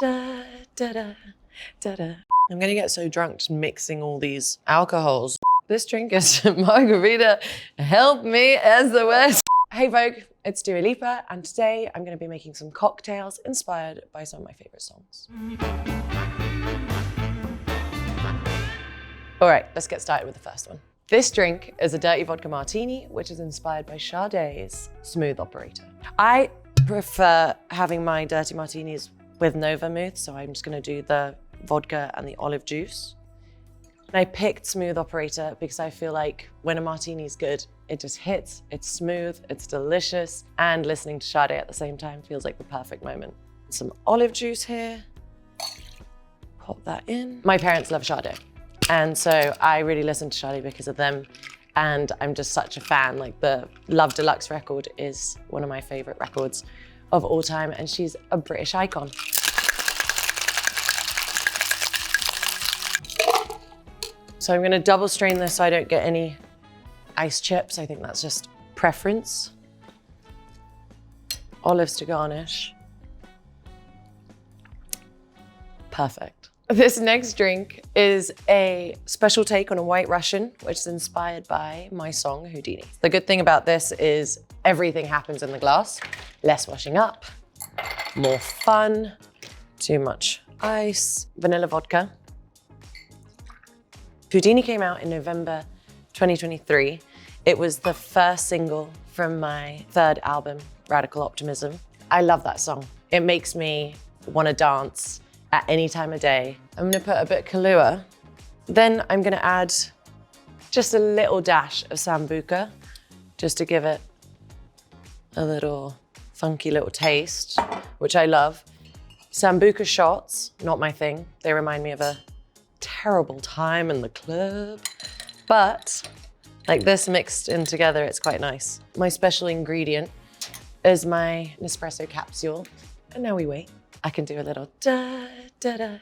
Da, da, da, da, da. I'm gonna get so drunk just mixing all these alcohols. This drink is Margarita, help me as the West. Hey Vogue, it's Lipa, and today I'm gonna be making some cocktails inspired by some of my favorite songs. All right, let's get started with the first one. This drink is a dirty vodka martini, which is inspired by Sade's Smooth Operator. I prefer having my dirty martinis with no vermouth, so I'm just gonna do the vodka and the olive juice. And I picked Smooth Operator because I feel like when a martini is good, it just hits, it's smooth, it's delicious, and listening to Sade at the same time feels like the perfect moment. Some olive juice here, pop that in. My parents love Sade, and so I really listen to Sade because of them, and I'm just such a fan. Like the Love Deluxe record is one of my favorite records of all time, and she's a British icon. So I'm gonna double strain this so I don't get any ice chips. I think that's just preference. Olives to garnish. Perfect. This next drink is a special take on a White Russian, which is inspired by my song, Houdini. The good thing about this is everything happens in the glass. Less washing up, more fun, too much ice, vanilla vodka. Houdini came out in November 2023. It was the first single from my third album, Radical Optimism. I love that song. It makes me want to dance at any time of day. I'm gonna put a bit of Kahlua. Then I'm gonna add just a little dash of Sambuca, just to give it a little funky little taste, which I love. Sambuca shots, not my thing. They remind me of a terrible time in the club, but like this mixed in together, it's quite nice. My special ingredient is my Nespresso capsule. And now we wait. I can do a little da, da, da,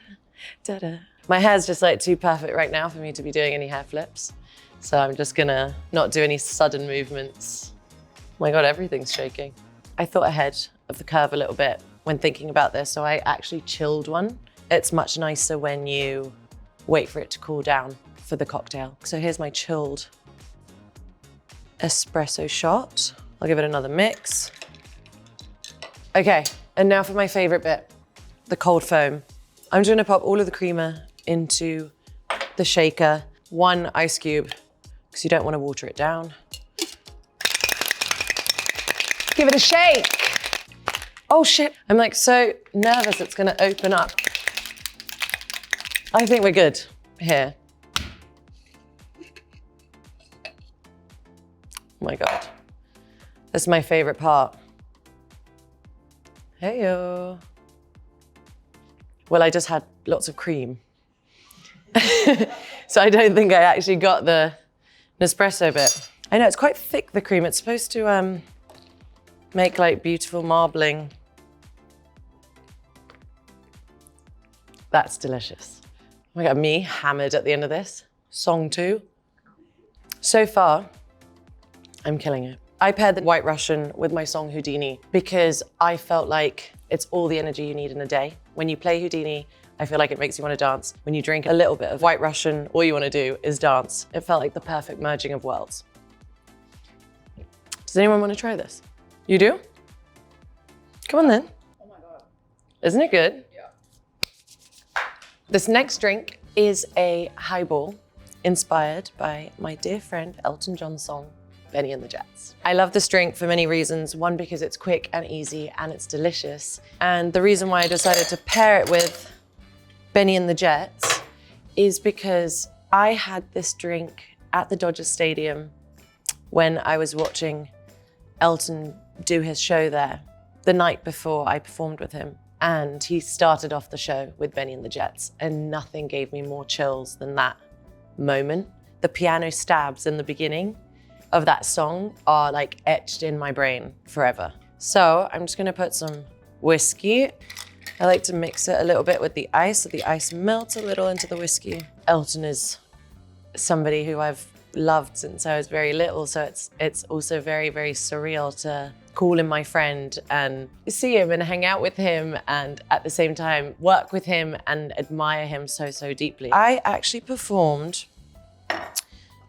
da, da. My hair's just like too perfect right now for me to be doing any hair flips. So I'm just gonna not do any sudden movements. Oh my God, everything's shaking. I thought ahead of the curve a little bit when thinking about this, so I actually chilled one. It's much nicer when you wait for it to cool down for the cocktail. So here's my chilled espresso shot. I'll give it another mix. Okay, and now for my favorite bit, the cold foam. I'm just gonna pop all of the creamer into the shaker, 1 ice cube, because you don't wanna water it down. Give it a shake. Oh shit, I'm like so nervous it's gonna open up. I think we're good here. Oh my God. This is my favorite part. Heyo. Well, I just had lots of cream. So I don't think I actually got the Nespresso bit. I know, it's quite thick, the cream. It's supposed to make like beautiful marbling. That's delicious. Oh my God, me hammered at the end of this. Song 2. So far, I'm killing it. I paired the White Russian with my song Houdini because I felt like it's all the energy you need in a day. When you play Houdini, I feel like it makes you want to dance. When you drink a little bit of White Russian, all you want to do is dance. It felt like the perfect merging of worlds. Does anyone want to try this? You do? Come on then. Oh my God. Isn't it good? Yeah. This next drink is a highball inspired by my dear friend Elton John's song, Benny and the Jets. I love this drink for many reasons. One, because it's quick and easy and it's delicious. And the reason why I decided to pair it with Benny and the Jets is because I had this drink at the Dodgers Stadium when I was watching Elton do his show there the night before I performed with him. And he started off the show with Benny and the Jets, and nothing gave me more chills than that moment. The piano stabs in the beginning of that song are like etched in my brain forever. So I'm just gonna put some whiskey. I like to mix it a little bit with the ice so the ice melts a little into the whiskey. Elton is somebody who I've loved since I was very little, so it's also very, very surreal to call him my friend and see him and hang out with him and at the same time work with him and admire him so, so deeply. I actually performed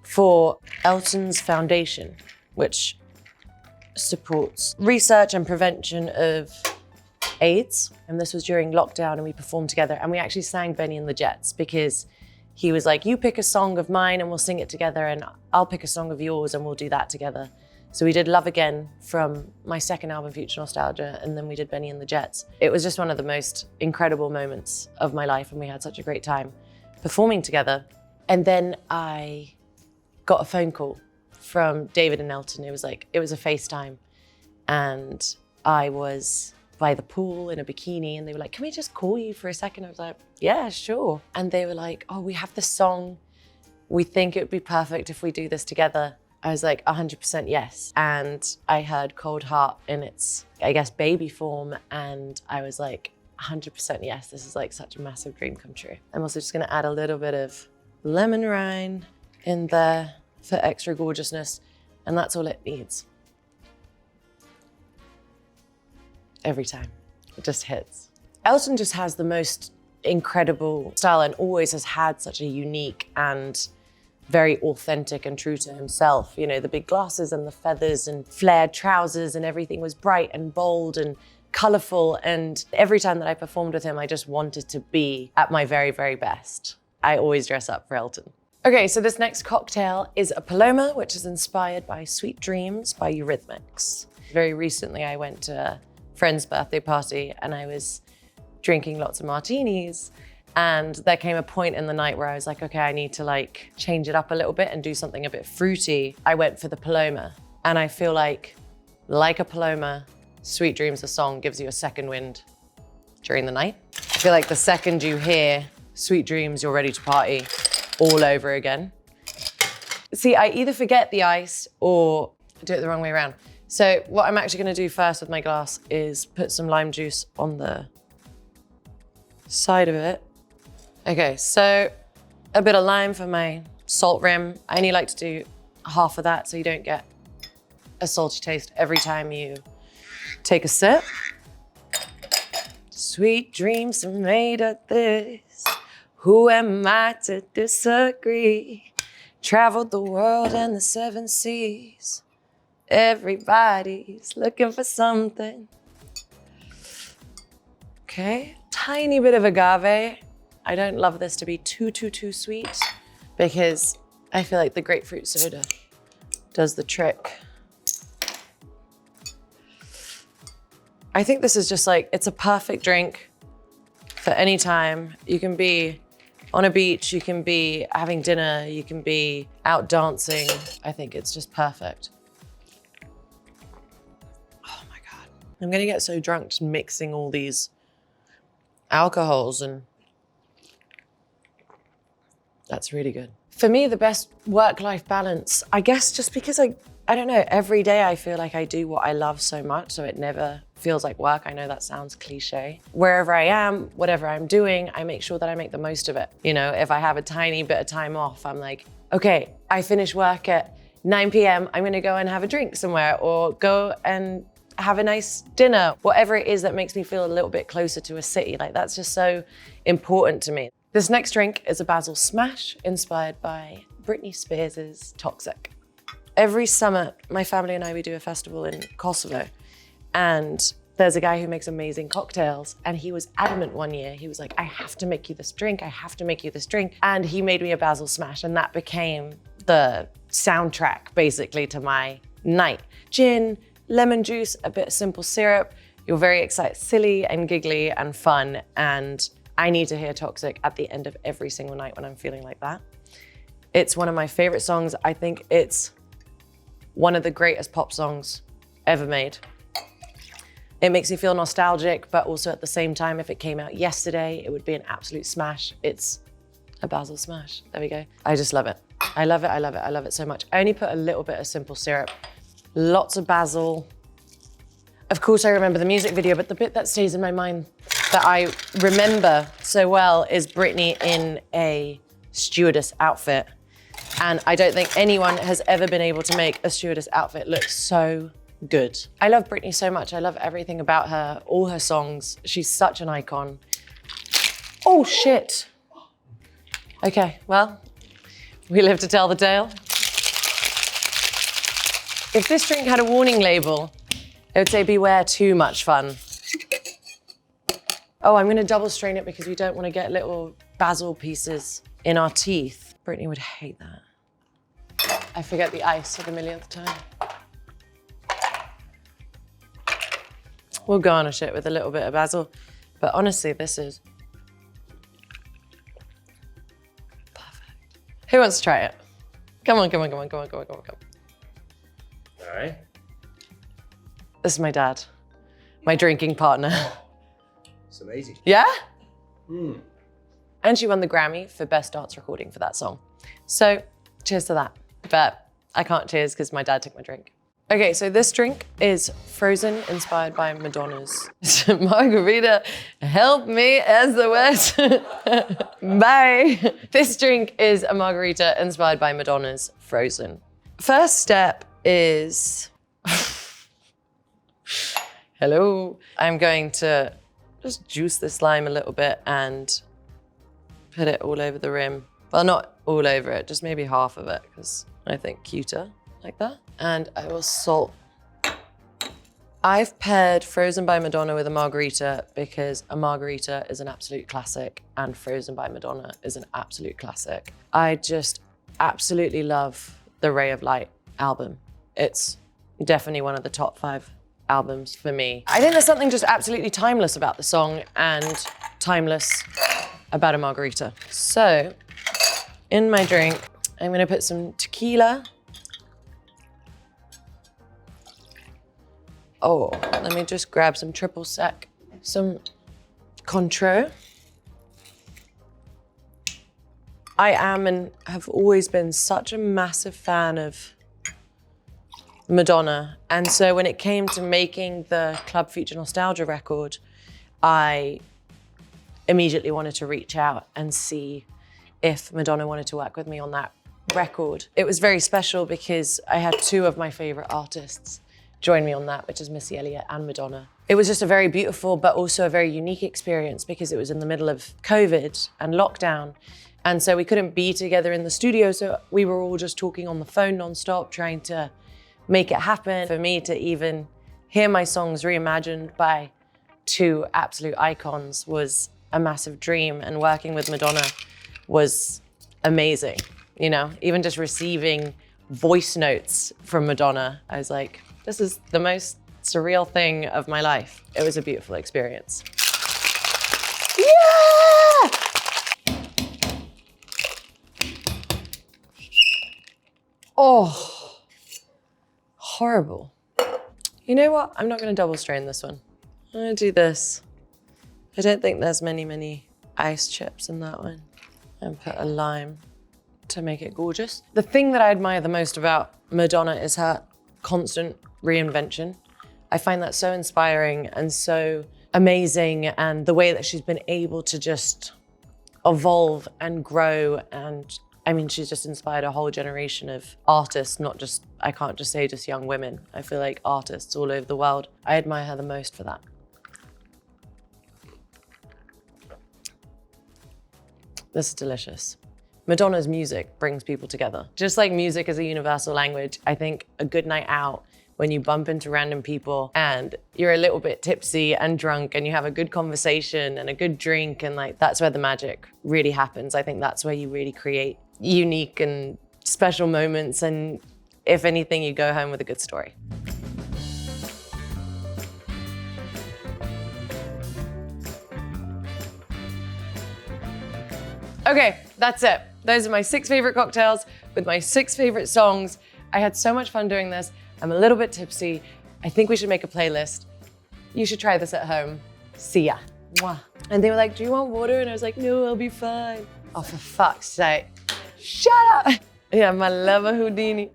for Elton's foundation, which supports research and prevention of AIDS. And this was during lockdown and we performed together and we actually sang Benny and the Jets because he was like, you pick a song of mine and we'll sing it together and I'll pick a song of yours and we'll do that together. So we did Love Again from my second album, Future Nostalgia, and then we did Benny and the Jets. It was just one of the most incredible moments of my life and we had such a great time performing together. And then I got a phone call from David and Elton. It was a FaceTime and I was by the pool in a bikini and they were like, can we just call you for a second? I was like, yeah, sure. And they were like, oh, we have this song. We think it would be perfect if we do this together. I was like, 100% yes. And I heard Cold Heart in its, I guess, baby form. And I was like, 100% yes. This is like such a massive dream come true. I'm also just gonna add a little bit of lemon rind in there for extra gorgeousness. And that's all it needs. Every time, it just hits. Elton just has the most incredible style and always has had such a unique and very authentic and true to himself. You know, the big glasses and the feathers and flared trousers and everything was bright and bold and colorful. And every time that I performed with him, I just wanted to be at my very, very best. I always dress up for Elton. Okay, so this next cocktail is a Paloma, which is inspired by Sweet Dreams by Eurythmics. Very recently, I went to a friend's birthday party and I was drinking lots of martinis. And there came a point in the night where I was like, okay, I need to like change it up a little bit and do something a bit fruity. I went for the Paloma. And I feel like a Paloma, Sweet Dreams, the song, gives you a second wind during the night. I feel like the second you hear Sweet Dreams, you're ready to party all over again. See, I either forget the ice or do it the wrong way around. So what I'm actually gonna do first with my glass is put some lime juice on the side of it. Okay, so a bit of lime for my salt rim. I only like to do half of that so you don't get a salty taste every time you take a sip. Sweet dreams are made of this. Who am I to disagree? Traveled the world and the 7 seas. Everybody's looking for something. Okay, tiny bit of agave. I don't love this to be too sweet because I feel like the grapefruit soda does the trick. I think this is just like, it's a perfect drink for any time. You can be on a beach, you can be having dinner, you can be out dancing. I think it's just perfect. Oh my God. I'm gonna get so drunk just mixing all these alcohols and that's really good. For me, the best work-life balance, I guess just because I don't know, every day I feel like I do what I love so much, so it never feels like work. I know that sounds cliche. Wherever I am, whatever I'm doing, I make sure that I make the most of it. You know, if I have a tiny bit of time off, I'm like, okay, I finish work at 9 p.m. I'm gonna go and have a drink somewhere or go and have a nice dinner. Whatever it is that makes me feel a little bit closer to a city, like that's just so important to me. This next drink is a Basil Smash inspired by Britney Spears' Toxic. Every summer, my family and I, we do a festival in Kosovo, and there's a guy who makes amazing cocktails, and he was adamant one year. He was like, I have to make you this drink, I have to make you this drink. And he made me a Basil Smash, and that became the soundtrack, basically, to my night. Gin, lemon juice, a bit of simple syrup. You're very excited, silly and giggly and fun, and I need to hear Toxic at the end of every single night when I'm feeling like that. It's one of my favorite songs. I think it's one of the greatest pop songs ever made. It makes me feel nostalgic, but also at the same time, if it came out yesterday, it would be an absolute smash. It's a Basil Smash. There we go. I just love it. I love it, I love it, I love it so much. I only put a little bit of simple syrup, lots of basil. Of course, I remember the music video, but the bit that stays in my mind that I remember so well is Britney in a stewardess outfit. And I don't think anyone has ever been able to make a stewardess outfit look so good. I love Britney so much. I love everything about her, all her songs. She's such an icon. Oh shit. Okay, well, we live to tell the tale. If this drink had a warning label, it would say beware too much fun. Oh, I'm gonna double strain it because we don't want to get little basil pieces in our teeth. Britney would hate that. I forget the ice for the millionth time. We'll garnish it with a little bit of basil, but honestly, this is perfect. Who wants to try it? Come on, come on, come on, come on, come on, come on, come on. All right. This is my dad, my drinking partner. It's amazing. Yeah? Mm. And she won the Grammy for Best Dance Recording for that song. So cheers to that. But I can't cheers because my dad took my drink. Okay, so this drink is frozen, inspired by Madonna's Margarita. Help me as the West. Bye. This drink is a margarita inspired by Madonna's Frozen. First step is, hello. I'm going to just juice this lime a little bit and put it all over the rim. Well, not all over it, just maybe half of it, because I think cuter like that. And I will salt. I've paired Frozen by Madonna with a margarita because a margarita is an absolute classic and Frozen by Madonna is an absolute classic. I just absolutely love the Ray of Light album. It's definitely one of the top 5 albums for me. I think there's something just absolutely timeless about the song and timeless about a margarita. So in my drink, I'm gonna put some tequila. Oh, let me just grab some triple sec, some Cointreau. I am and have always been such a massive fan of Madonna. And so when it came to making the Club Future Nostalgia record, I immediately wanted to reach out and see if Madonna wanted to work with me on that record. It was very special because I had 2 of my favorite artists join me on that, which is Missy Elliott and Madonna. It was just a very beautiful, but also a very unique experience because it was in the middle of COVID and lockdown. And so we couldn't be together in the studio. So we were all just talking on the phone nonstop, trying to make it happen. For me to even hear my songs reimagined by 2 absolute icons was a massive dream, and working with Madonna was amazing. You know, even just receiving voice notes from Madonna, I was like, this is the most surreal thing of my life. It was a beautiful experience. Yeah! Oh, horrible. You know what? I'm not gonna double strain this one. I'm gonna do this. I don't think there's many ice chips in that one. And put a lime to make it gorgeous. The thing that I admire the most about Madonna is her constant reinvention. I find that so inspiring and so amazing, and the way that she's been able to just evolve and grow. And I mean, she's just inspired a whole generation of artists, not just, I can't just say just young women. I feel like artists all over the world. I admire her the most for that. This is delicious. Madonna's music brings people together. Just like music is a universal language, I think a good night out, when you bump into random people and you're a little bit tipsy and drunk and you have a good conversation and a good drink, and like, that's where the magic really happens. I think that's where you really create unique and special moments, and if anything, you go home with a good story. Okay, that's it. Those are my 6 favorite cocktails with my 6 favorite songs. I had so much fun doing this. I'm a little bit tipsy. I think we should make a playlist. You should try this at home. See ya. Mwah. And they were like, do you want water? And I was like, no, I'll be fine. Oh, for fuck's sake. Shut up. Yeah, my lover Houdini.